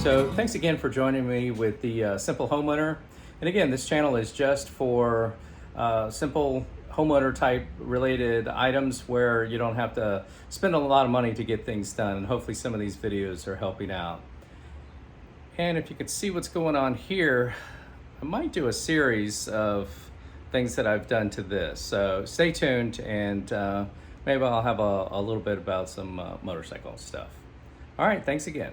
So thanks again for joining me with the Simple Homeowner. And again, this channel is just for simple homeowner type related items where you don't have to spend a lot of money to get things done. And hopefully some of these videos are helping out. And if you could see what's going on here, I might do a series of things that I've done to this. So stay tuned, and maybe I'll have a little bit about some motorcycle stuff. All right, thanks again.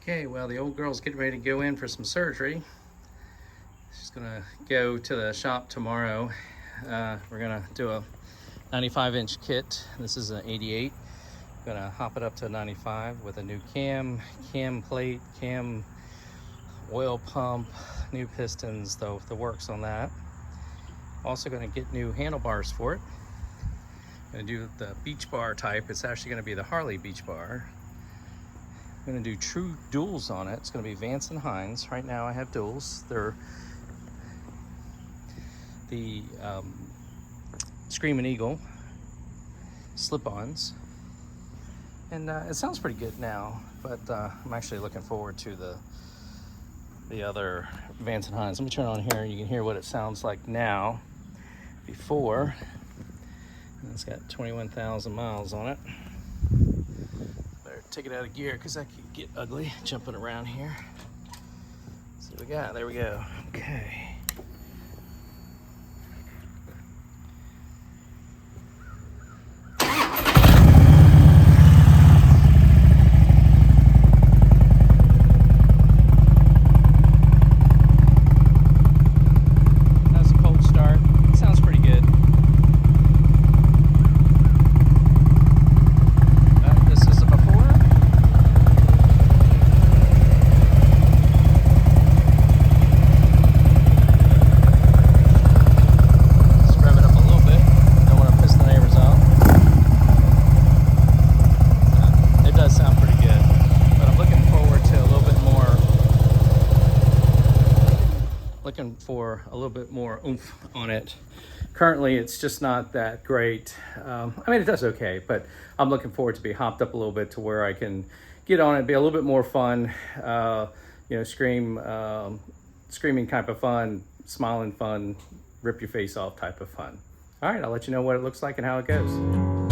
Okay, well, the old girl's getting ready to go in for some surgery. She's gonna go to the shop tomorrow. We're gonna do a 95-inch kit. This is an 88. Gonna hop it up to 95 with a new cam plate, cam oil pump, new pistons, the works on that. Also gonna get new handlebars for it. Gonna do the beach bar type. It's actually gonna be the Harley beach bar. I'm gonna do true duals on it. It's gonna be Vance and Hines. Right now I have duals. They're the Screaming Eagle slip-ons. And it sounds pretty good now, but I'm actually looking forward to the other Vance and Hines. Let me turn it on here and you can hear what it sounds like now. Before, and it's got 21,000 miles on it. Better take it out of gear because that could get ugly jumping around here. See what we got. There we go. Okay. Looking for a little bit more oomph on it. Currently, it's just not that great. I mean, it does okay, but I'm looking forward to be hopped up a little bit to where I can get on it, be a little bit more fun, screaming type of fun, smiling fun, rip your face off type of fun. All right, I'll let you know what it looks like and how it goes.